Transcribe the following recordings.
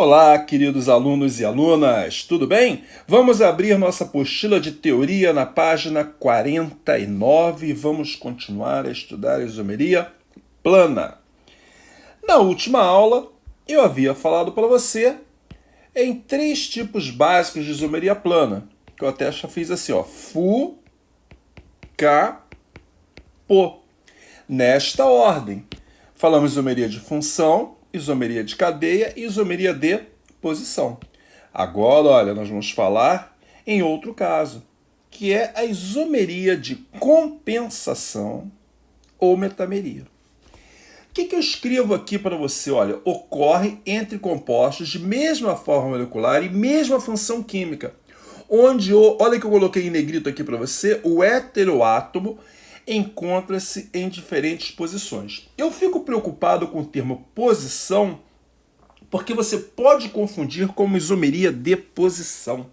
Olá, queridos alunos e alunas, tudo bem? Vamos abrir nossa apostila de teoria na página 49 e vamos continuar a estudar a isomeria plana. Na última aula, eu havia falado para você em três tipos básicos de isomeria plana, que eu até já fiz assim, ó, Fu, Ca, Po. Nesta ordem, falamos isomeria de função, isomeria de cadeia e isomeria de posição. Agora, olha, nós vamos falar em outro caso, que é a isomeria de compensação ou metameria. O que eu escrevo aqui para você? Olha, ocorre entre compostos de mesma forma molecular e mesma função química, onde, olha que eu coloquei em negrito aqui para você, o heteroátomo encontra-se em diferentes posições. Eu fico preocupado com o termo posição, porque você pode confundir como isomeria de posição.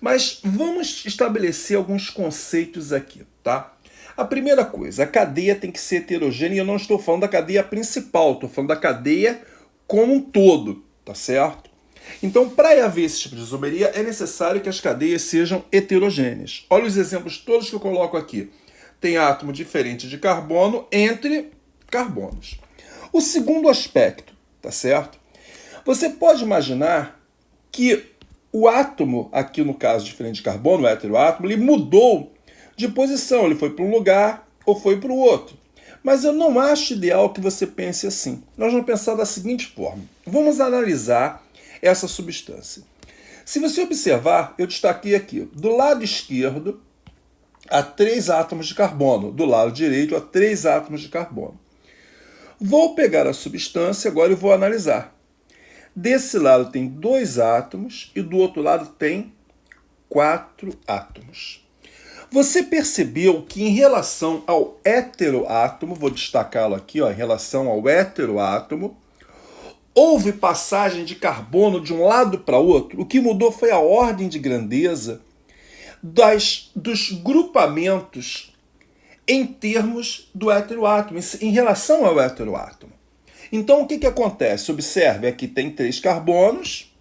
Mas vamos estabelecer alguns conceitos aqui, tá? A primeira coisa, a cadeia tem que ser heterogênea, e eu não estou falando da cadeia principal, estou falando da cadeia como um todo, tá certo? Então, para haver esse tipo de isomeria, é necessário que as cadeias sejam heterogêneas. Olha os exemplos todos que eu coloco aqui. Tem átomo diferente de carbono entre carbonos. O segundo aspecto, tá certo? Você pode imaginar que o átomo, aqui no caso diferente de carbono, o heteroátomo, ele mudou de posição, ele foi para um lugar ou foi para o outro. Mas eu não acho ideal que você pense assim. Nós vamos pensar da seguinte forma. Vamos analisar essa substância. Se você observar, eu destaquei aqui, do lado esquerdo, há 3 átomos de carbono. Do lado direito, há 3 átomos de carbono. Vou pegar a substância agora e vou analisar. Desse lado tem 2 átomos e do outro lado tem 4 átomos. Você percebeu que em relação ao heteroátomo, vou destacá-lo aqui, ó, em relação ao heteroátomo, houve passagem de carbono de um lado para o outro? O que mudou foi a ordem de grandeza dos grupamentos em termos do heteroátomo, em relação ao heteroátomo. Então, o que acontece? Observe, aqui tem 3 carbonos,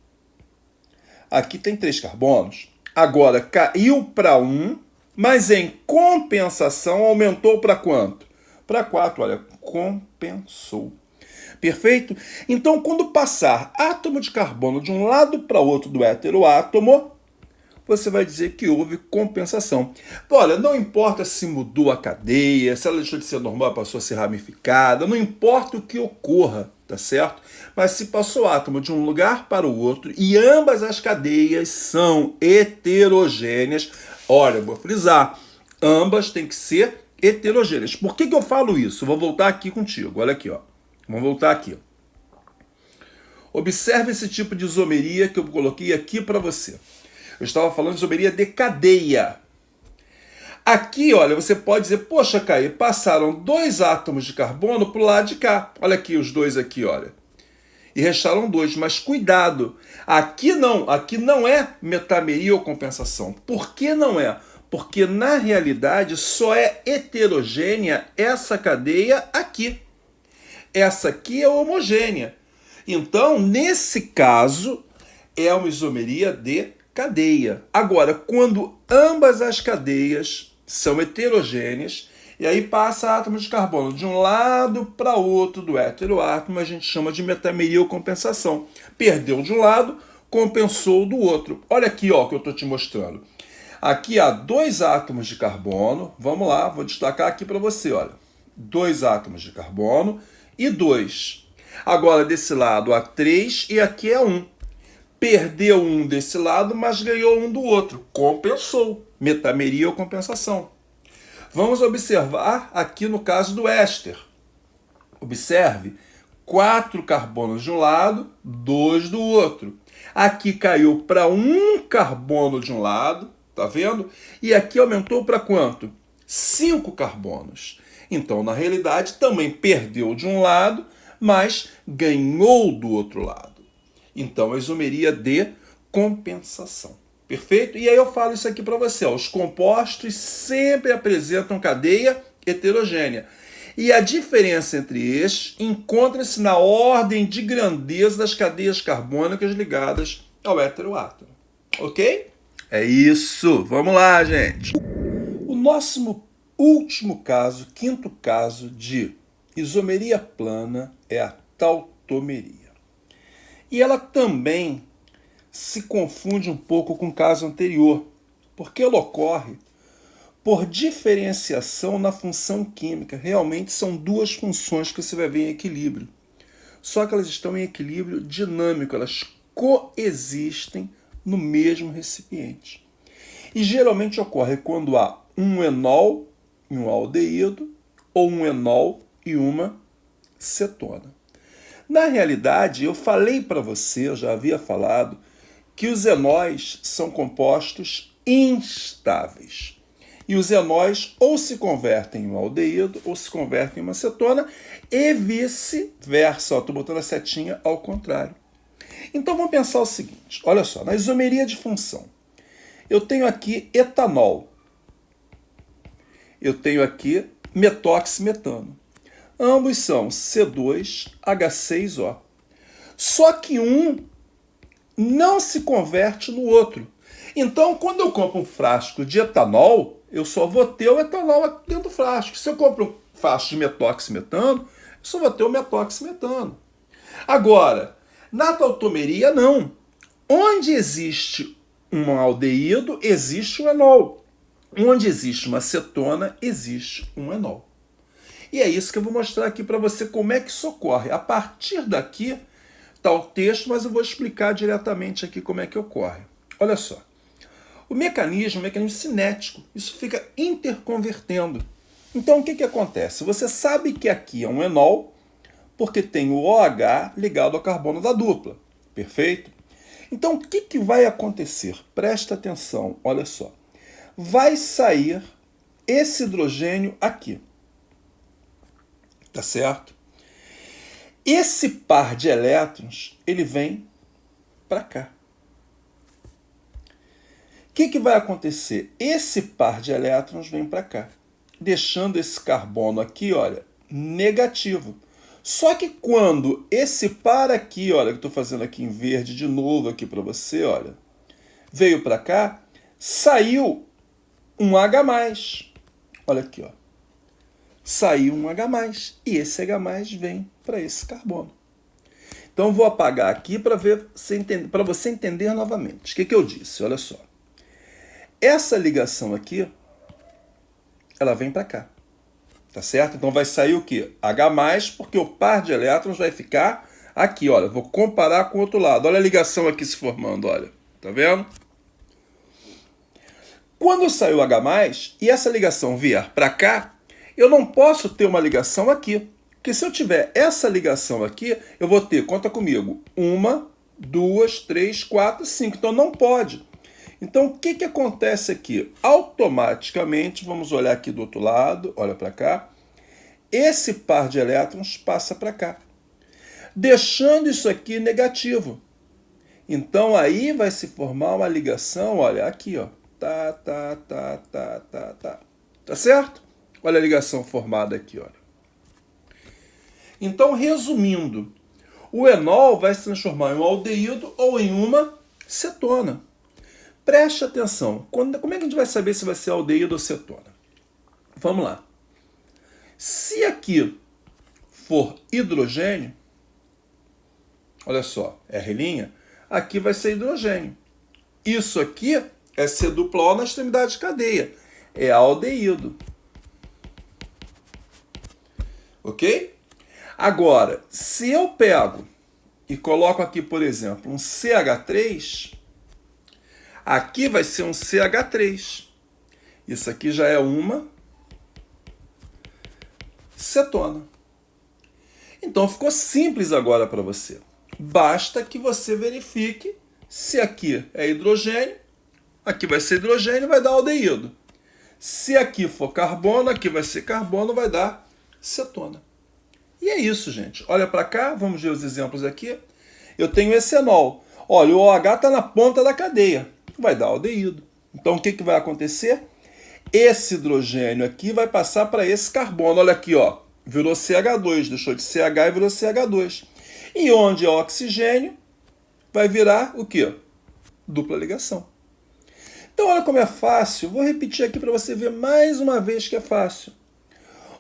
aqui tem 3 carbonos. Agora, caiu para 1, mas em compensação aumentou para quanto? Para 4, olha, compensou. Perfeito? Então, quando passar átomo de carbono de um lado para o outro do heteroátomo, você vai dizer que houve compensação. Olha, não importa se mudou a cadeia, se ela deixou de ser normal e passou a ser ramificada, não importa o que ocorra, tá certo? Mas se passou átomo de um lugar para o outro e ambas as cadeias são heterogêneas, olha, eu vou frisar, ambas têm que ser heterogêneas. Por que eu falo isso? Vou voltar aqui contigo, olha aqui, ó. Vamos voltar aqui. Observe esse tipo de isomeria que eu coloquei aqui para você. Eu estava falando de isomeria de cadeia. Aqui, olha, você pode dizer, poxa, Caí, passaram 2 átomos de carbono para o lado de cá. Olha aqui, os 2 aqui, olha. E restaram 2, mas cuidado. Aqui não é metameria ou compensação. Por que não é? Porque, na realidade, só é heterogênea essa cadeia aqui. Essa aqui é homogênea. Então, nesse caso, é uma isomeria de cadeia. Agora, quando ambas as cadeias são heterogêneas, e aí passa átomos de carbono de um lado para o outro do heteroátomo, a gente chama de metameria ou compensação. Perdeu de um lado, compensou do outro. Olha aqui, ó, que eu estou te mostrando. Aqui há 2 átomos de carbono. Vamos lá, vou destacar aqui para você, olha. 2 átomos de carbono e 2. Agora, desse lado há 3 e aqui é 1. Perdeu um desse lado, mas ganhou um do outro. Compensou. Metameria ou compensação. Vamos observar aqui no caso do éster. Observe, 4 carbonos de um lado, 2 do outro. Aqui caiu para 1 carbono de um lado, tá vendo? E aqui aumentou para quanto? 5 carbonos. Então, na realidade, também perdeu de um lado, mas ganhou do outro lado. Então, a isomeria de compensação. Perfeito? E aí eu falo isso aqui para você. Ó, os compostos sempre apresentam cadeia heterogênea. E a diferença entre estes encontra-se na ordem de grandeza das cadeias carbônicas ligadas ao heteroátomo. Ok? É isso. Vamos lá, gente. O nosso último caso, quinto caso de isomeria plana é a tautomeria. E ela também se confunde um pouco com o caso anterior, porque ela ocorre por diferenciação na função química. Realmente são duas funções que você vai ver em equilíbrio. Só que elas estão em equilíbrio dinâmico, elas coexistem no mesmo recipiente. E geralmente ocorre quando há um enol e um aldeído, ou um enol e uma cetona. Na realidade, eu falei para você, eu já havia falado, que os enóis são compostos instáveis. E os enóis ou se convertem em um aldeído ou se convertem em uma cetona e vice-versa. Estou botando a setinha ao contrário. Então vamos pensar o seguinte, olha só, na isomeria de função, eu tenho aqui etanol, eu tenho aqui metóximetano. Ambos são C2H6O. Só que um não se converte no outro. Então, quando eu compro um frasco de etanol, eu só vou ter o etanol aqui dentro do frasco. Se eu compro um frasco de metóximetano, eu só vou ter o metóximetano. Agora, na tautomeria, não. Onde existe um aldeído, existe um enol. Onde existe uma cetona, existe um enol. E é isso que eu vou mostrar aqui para você como é que isso ocorre. A partir daqui está o texto, mas eu vou explicar diretamente aqui como é que ocorre. Olha só. O mecanismo é um mecanismo cinético. Isso fica interconvertendo. Então, o que, que acontece? Você sabe que aqui é um enol, porque tem o OH ligado ao carbono da dupla. Perfeito? Então, o que, que vai acontecer? Presta atenção, olha só. Vai sair esse hidrogênio aqui. Tá certo? Esse par de elétrons, ele vem para cá. O que, que vai acontecer? Esse par de elétrons vem para cá, deixando esse carbono aqui, olha, negativo. Só que quando esse par aqui, olha, que eu estou fazendo aqui em verde de novo aqui para você, olha, veio para cá, saiu um H+. Olha aqui, ó. Saiu um H+, e esse H+ vem para esse carbono. Então, vou apagar aqui para você entender novamente. O que, que eu disse? Olha só. Essa ligação aqui, ela vem para cá. Tá certo? Então, vai sair o quê? H+, porque o par de elétrons vai ficar aqui, olha. Vou comparar com o outro lado. Olha a ligação aqui se formando, olha. Tá vendo? Quando sair o H+, e essa ligação vier para cá, eu não posso ter uma ligação aqui. Porque se eu tiver essa ligação aqui, eu vou ter, conta comigo, 1, 2, 3, 4, 5. Então não pode. Então o que, que acontece aqui? Automaticamente, vamos olhar aqui do outro lado, olha para cá, esse par de elétrons passa para cá, deixando isso aqui negativo. Então aí vai se formar uma ligação, olha, aqui, ó. Tá certo? Olha a ligação formada aqui, olha. Então, resumindo, o enol vai se transformar em um aldeído ou em uma cetona. Preste atenção. Como é que a gente vai saber se vai ser aldeído ou cetona? Vamos lá. Se aqui for hidrogênio, olha só, R', aqui vai ser hidrogênio. Isso aqui é C-O na extremidade de cadeia. É aldeído. Ok? Agora, se eu pego e coloco aqui, por exemplo, um CH3, aqui vai ser um CH3. Isso aqui já é uma cetona. Então ficou simples agora para você. Basta que você verifique se aqui é hidrogênio, aqui vai ser hidrogênio, vai dar aldeído. Se aqui for carbono, aqui vai ser carbono, vai dar cetona. E é isso, gente. Olha para cá, vamos ver os exemplos aqui. Eu tenho esse enol. Olha, o OH está na ponta da cadeia. Vai dar aldeído. Então, o que, que vai acontecer? Esse hidrogênio aqui vai passar para esse carbono. Olha aqui, ó. virou CH2, deixou de CH e virou CH2. E onde é oxigênio, vai virar o quê? Dupla ligação. Então olha como é fácil, vou repetir aqui para você ver mais uma vez que é fácil.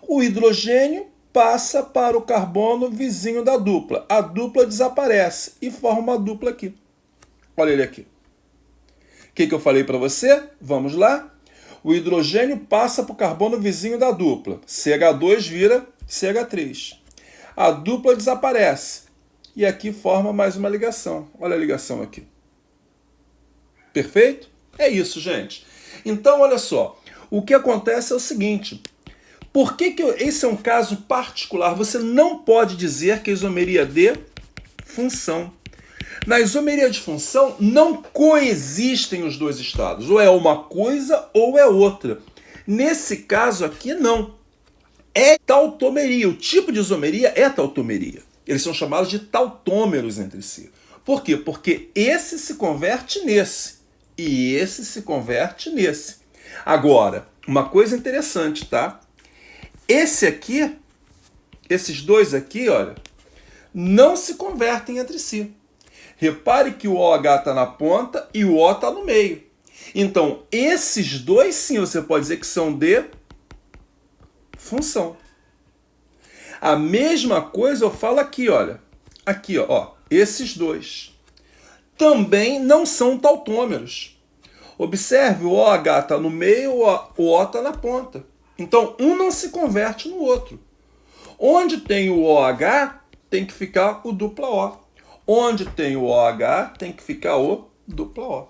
O hidrogênio passa para o carbono vizinho da dupla. A dupla desaparece e forma uma dupla aqui. Olha ele aqui. O que eu falei para você? Vamos lá. O hidrogênio passa para o carbono vizinho da dupla. CH2 vira CH3. A dupla desaparece. E aqui forma mais uma ligação. Olha a ligação aqui. Perfeito? É isso, gente. Então, olha só. O que acontece é o seguinte. Por que esse é um caso particular? Você não pode dizer que a isomeria é de função. Na isomeria de função não coexistem os dois estados. Ou é uma coisa ou é outra. Nesse caso aqui, não. É tautomeria. O tipo de isomeria é tautomeria. Eles são chamados de tautômeros entre si. Por quê? Porque esse se converte nesse. E esse se converte nesse. Agora, uma coisa interessante, tá? Esse aqui, esses dois aqui, olha, não se convertem entre si. Repare que o OH está na ponta e o O está no meio. Então, esses dois, sim, você pode dizer que são de função. A mesma coisa eu falo aqui, olha. Aqui, ó, esses dois. Também não são tautômeros. Observe, o OH está no meio, o O está na ponta. Então, um não se converte no outro. Onde tem o OH, tem que ficar o dupla O. Onde tem o OH, tem que ficar o dupla O.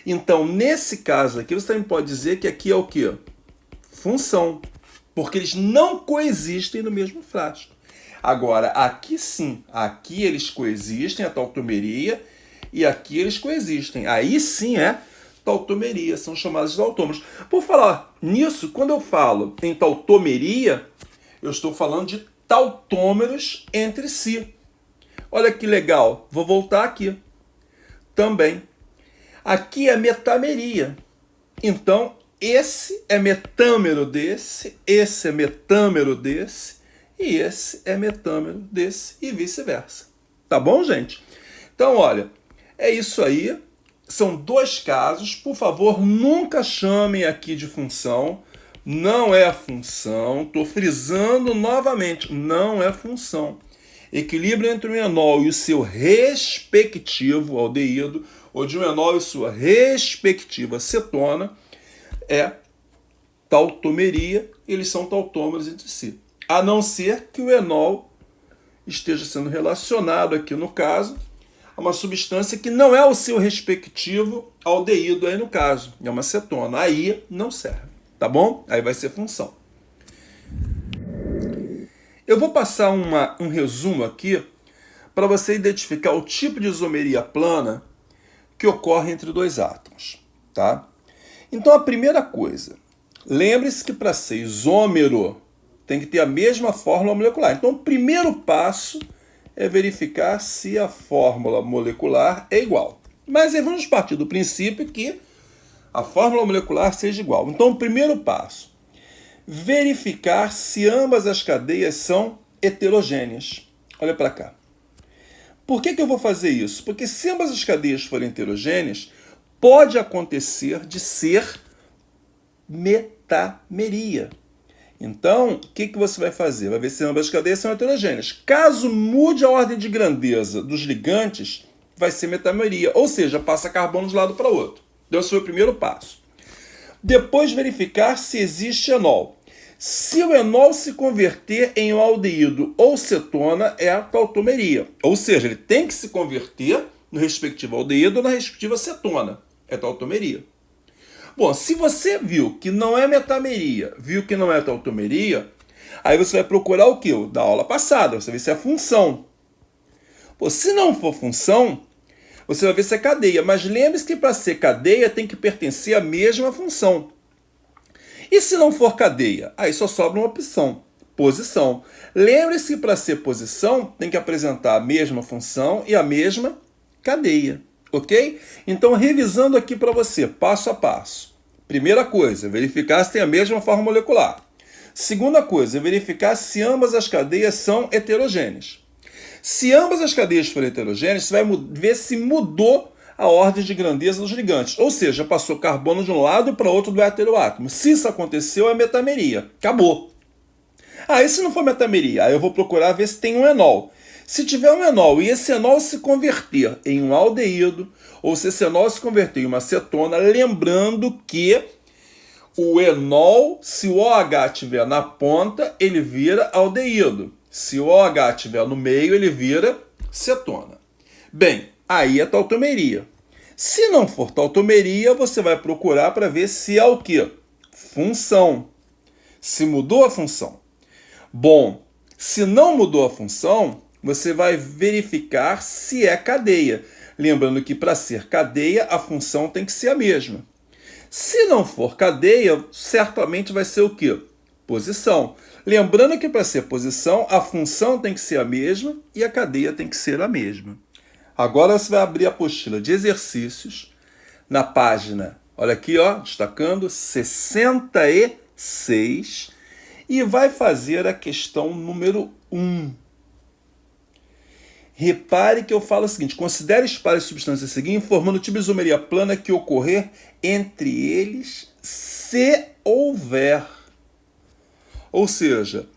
Então, nesse caso aqui, você também pode dizer que aqui é o quê? Função. Porque eles não coexistem no mesmo frasco. Agora, aqui sim. Aqui eles coexistem, a tautomeria, e aqui eles coexistem. Aí sim é tautomeria, são chamados de tautômeros. Por falar nisso, quando eu falo em tautomeria, eu estou falando de tautômeros entre si. Olha que legal, vou voltar aqui também. Aqui é metameria. Então, esse é metâmero desse, esse é metâmero desse, e esse é metâmero desse, e vice-versa. Tá bom, gente? Então, olha, é isso aí. São dois casos. Por favor, nunca chamem aqui de função. Não é função. Estou frisando novamente. Não é função. Equilíbrio entre o enol e o seu respectivo aldeído, ou de um enol e sua respectiva cetona, é tautomeria. Eles são tautômeros entre si. A não ser que o enol esteja sendo relacionado aqui no caso a uma substância que não é o seu respectivo aldeído aí no caso. É uma cetona. Aí não serve. Tá bom? Aí vai ser função. Eu vou passar um resumo aqui para você identificar o tipo de isomeria plana que ocorre entre dois átomos. Tá? Então a primeira coisa, lembre-se que para ser isômero tem que ter a mesma fórmula molecular. Então o primeiro passo é verificar se a fórmula molecular é igual. Mas aí vamos partir do princípio que a fórmula molecular seja igual. Então o primeiro passo, verificar se ambas as cadeias são heterogêneas. Olha para cá. Por que eu vou fazer isso? Porque se ambas as cadeias forem heterogêneas, pode acontecer de ser metameria. Então, o que você vai fazer? Vai ver se ambas as cadeias são heterogêneas. Caso mude a ordem de grandeza dos ligantes, vai ser metameria. Ou seja, passa carbono de um lado para o outro. Então, esse foi o primeiro passo. Depois, verificar se existe enol. Se o enol se converter em um aldeído ou cetona, é a tautomeria. Ou seja, ele tem que se converter no respectivo aldeído ou na respectiva cetona. É tautomeria. Bom, se você viu que não é metameria, viu que não é tautomeria, aí você vai procurar o que? O da aula passada, você vai ver se é função. Pô, se não for função, você vai ver se é cadeia. Mas lembre-se que para ser cadeia tem que pertencer à mesma função. E se não for cadeia? Aí só sobra uma opção, posição. Lembre-se que para ser posição tem que apresentar a mesma função e a mesma cadeia. Ok? Então, revisando aqui para você, passo a passo. Primeira coisa, verificar se tem a mesma forma molecular. Segunda coisa, verificar se ambas as cadeias são heterogêneas. Se ambas as cadeias forem heterogêneas, você vai ver se mudou a ordem de grandeza dos ligantes. Ou seja, passou carbono de um lado para o outro do heteroátomo. Se isso aconteceu, é metameria. Acabou. E se não for metameria? Aí eu vou procurar ver se tem um enol. Se tiver um enol e esse enol se converter em um aldeído, ou se esse enol se converter em uma cetona, lembrando que o enol, se o OH estiver na ponta, ele vira aldeído. Se o OH estiver no meio, ele vira cetona. Bem, aí é tautomeria. Se não for tautomeria, você vai procurar para ver se é o quê? Função. Se mudou a função. Bom, se não mudou a função, você vai verificar se é cadeia. Lembrando que para ser cadeia, a função tem que ser a mesma. Se não for cadeia, certamente vai ser o quê? Posição. Lembrando que para ser posição, a função tem que ser a mesma e a cadeia tem que ser a mesma. Agora você vai abrir a apostila de exercícios na página, olha aqui, ó, destacando, 66, e vai fazer a questão número 1. Repare que eu falo o seguinte: considere os pares de substâncias seguintes formando tipo de isomeria plana que ocorrer entre eles se houver. Ou seja,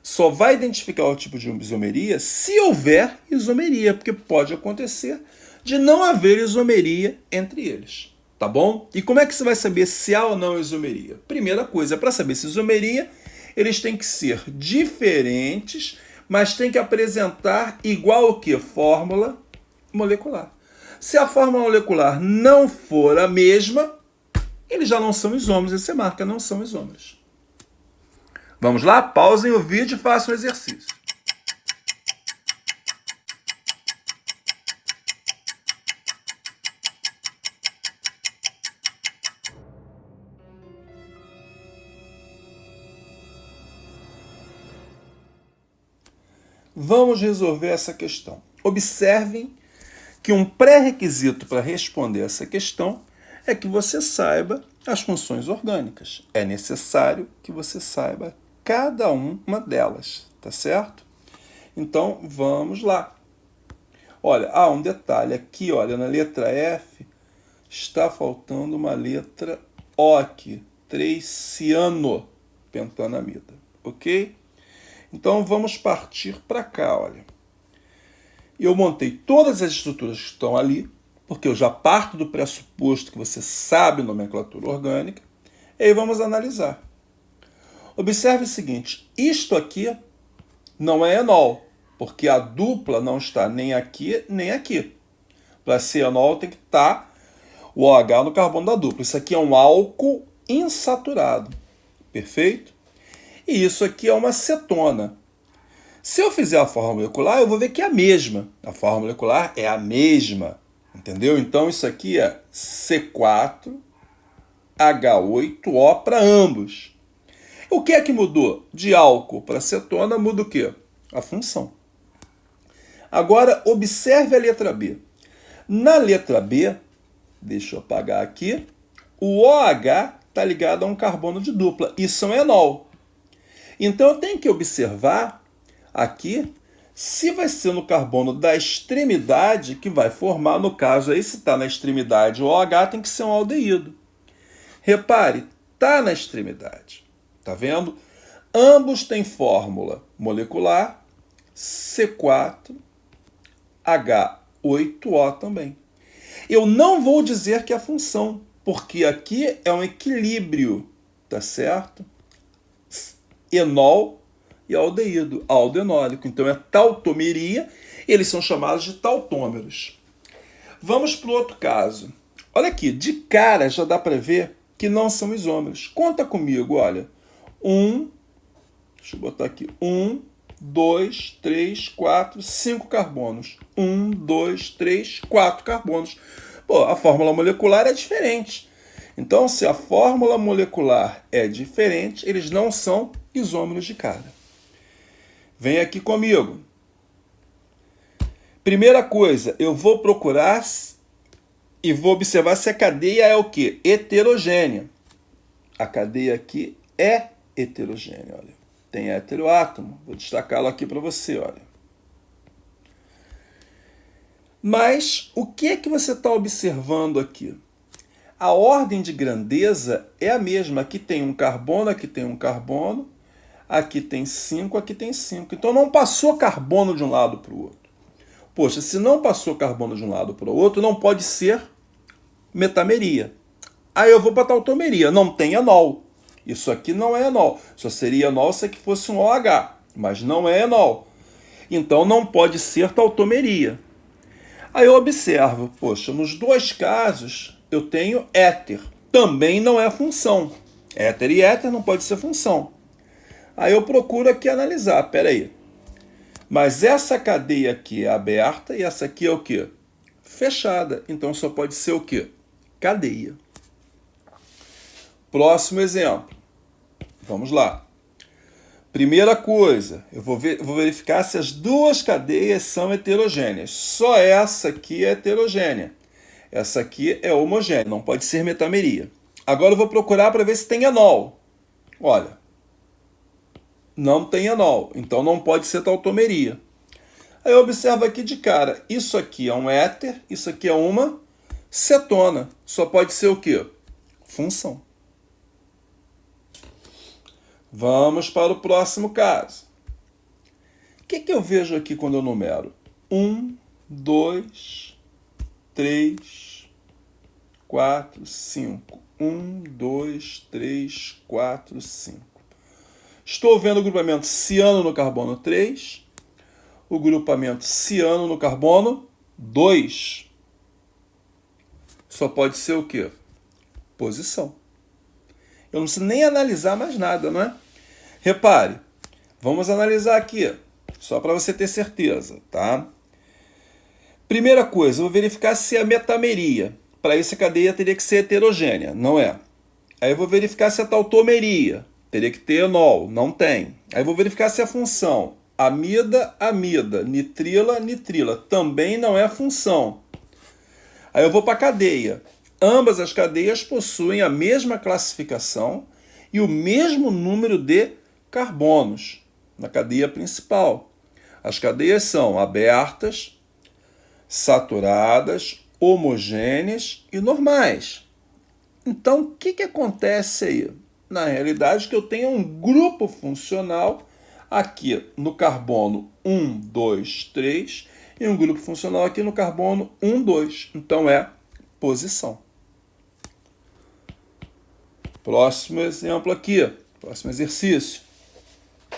só vai identificar o tipo de isomeria se houver isomeria, porque pode acontecer de não haver isomeria entre eles. Tá bom? E como é que você vai saber se há ou não isomeria? Primeira coisa, para saber se isomeria, eles têm que ser diferentes, mas tem que apresentar igual o que? Fórmula molecular. Se a fórmula molecular não for a mesma, eles já não são isômeros, e você marca não são isômeros. Vamos lá? Pausem o vídeo e façam o exercício. Vamos resolver essa questão. Observem que um pré-requisito para responder essa questão é que você saiba as funções orgânicas. É necessário que você saiba cada uma delas, tá certo? Então, vamos lá. Olha, há um detalhe aqui, olha, na letra F está faltando uma letra O aqui, 3-cianopentanamida, ok? Então, vamos partir para cá, olha. Eu montei todas as estruturas que estão ali, porque eu já parto do pressuposto que você sabe nomenclatura orgânica, e aí vamos analisar. Observe o seguinte, isto aqui não é enol, porque a dupla não está nem aqui, nem aqui. Para ser enol tem que estar o OH no carbono da dupla. Isso aqui é um álcool insaturado, perfeito? E isso aqui é uma cetona. Se eu fizer a fórmula molecular, eu vou ver que é a mesma. A fórmula molecular é a mesma, entendeu? Então isso aqui é C4H8O para ambos. O que é que mudou? De álcool para cetona muda o quê? A função. Agora, observe a letra B. Na letra B, deixa eu apagar aqui, o OH está ligado a um carbono de dupla. Isso é um enol. Então, eu tenho que observar aqui se vai ser no carbono da extremidade que vai formar, no caso aí, se está na extremidade o OH, tem que ser um aldeído. Repare, está na extremidade. Tá vendo? Ambos têm fórmula molecular C4H8O também. Eu não vou dizer que é a função, porque aqui é um equilíbrio, tá certo? Enol e aldeído, aldenólico. Então é tautomeria, eles são chamados de tautômeros. Vamos para o outro caso. Olha aqui, de cara já dá para ver que não são isômeros. Conta comigo, olha. Deixa eu botar aqui, 1, 2, 3, 4, 5 carbonos. 1, 2, 3, 4 carbonos. Pô, a fórmula molecular é diferente. Então, se a fórmula molecular é diferente, eles não são isômeros de cara. Vem aqui comigo. Primeira coisa, eu vou procurar e vou observar se a cadeia é o quê? Heterogênea. A cadeia aqui é heterogênea, olha. Tem heteroátomo, vou destacá-lo aqui para você, olha. Mas o que é que você está observando aqui? A ordem de grandeza é a mesma. Aqui tem um carbono, aqui tem um carbono, aqui tem 5, aqui tem 5. Então não passou carbono de um lado para o outro. Poxa, se não passou carbono de um lado para o outro, não pode ser metameria. Aí eu vou para a tautomeria, não tem enol. Isso aqui não é enol. Só seria enol se aqui fosse um OH, mas não é enol. Então não pode ser tautomeria. Aí eu observo, poxa, nos dois casos eu tenho éter. Também não é função. Éter e éter não pode ser função. Aí eu procuro aqui analisar, peraí. Mas essa cadeia aqui é aberta e essa aqui é o quê? Fechada. Então só pode ser o quê? Cadeia. Próximo exemplo. Vamos lá. Primeira coisa, eu vou verificar se as duas cadeias são heterogêneas. Só essa aqui é heterogênea. Essa aqui é homogênea, não pode ser metameria. Agora eu vou procurar para ver se tem enol. Olha, não tem enol, então não pode ser tautomeria. Aí eu observo aqui de cara, isso aqui é um éter, isso aqui é uma cetona. Só pode ser o quê? Função. Vamos para o próximo caso. O que eu vejo aqui quando eu numero? 1, 2, 3, 4, 5. 1, 2, 3, 4, 5. Estou vendo o grupamento ciano no carbono 3, o grupamento ciano no carbono 2. Só pode ser o quê? Posição. Eu não preciso nem analisar mais nada, não é? Repare, vamos analisar aqui, só para você ter certeza, tá? Primeira coisa, eu vou verificar se é metameria. Para isso a cadeia teria que ser heterogênea, não é? Aí eu vou verificar se é tautomeria. Teria que ter enol, não tem. Aí eu vou verificar se é função. Amida, amida, nitrila, nitrila. Também não é função. Aí eu vou para a cadeia. Ambas as cadeias possuem a mesma classificação e o mesmo número de carbonos na cadeia principal. As cadeias são abertas, saturadas, homogêneas e normais. Então, o que acontece aí? Na realidade, que eu tenho um grupo funcional aqui no carbono 1, 2, 3 e um grupo funcional aqui no carbono 1, 2. Então, é posição. Próximo exemplo aqui, próximo exercício.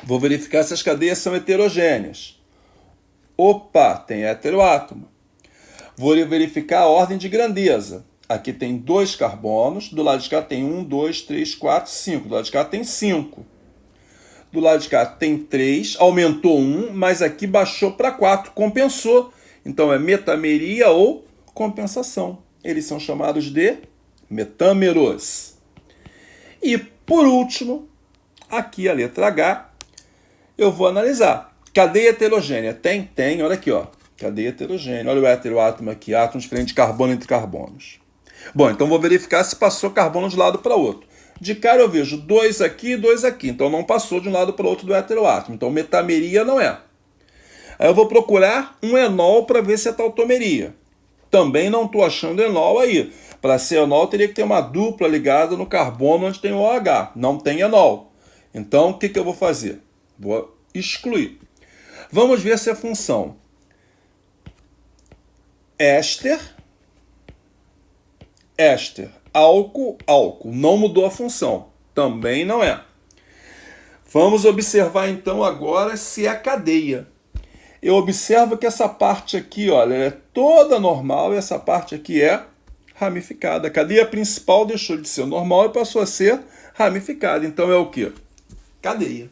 Vou verificar se as cadeias são heterogêneas. Opa, tem heteroátomo. Vou verificar a ordem de grandeza. Aqui tem 2 carbonos, do lado de cá tem 1, 2, 3, 4, 5. Do lado de cá tem 5. Do lado de cá tem 3, aumentou 1, mas aqui baixou para 4, compensou. Então é metameria ou compensação. Eles são chamados de metâmeros. E, por último, aqui a letra H, eu vou analisar. Cadeia heterogênea. Tem? Tem. Olha aqui, ó. Cadeia heterogênea. Olha o heteroátomo aqui, átomos diferentes de carbono entre carbonos. Bom, então vou verificar se passou carbono de um lado para o outro. De cara eu vejo 2 aqui e 2 aqui. Então não passou de um lado para o outro do heteroátomo. Então metameria não é. Aí eu vou procurar um enol para ver se é tautomeria. Também não estou achando enol aí. Para ser enol, teria que ter uma dupla ligada no carbono onde tem o OH. Não tem enol. Então, o que eu vou fazer? Vou excluir. Vamos ver se é função. Éster, álcool, álcool. Não mudou a função. Também não é. Vamos observar, então, agora se é cadeia. Eu observo que essa parte aqui, olha, é toda normal e essa parte aqui é ramificada. A cadeia principal deixou de ser normal e passou a ser ramificada. Então é o quê? Cadeia.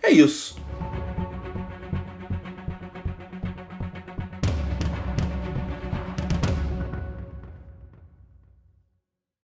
É isso.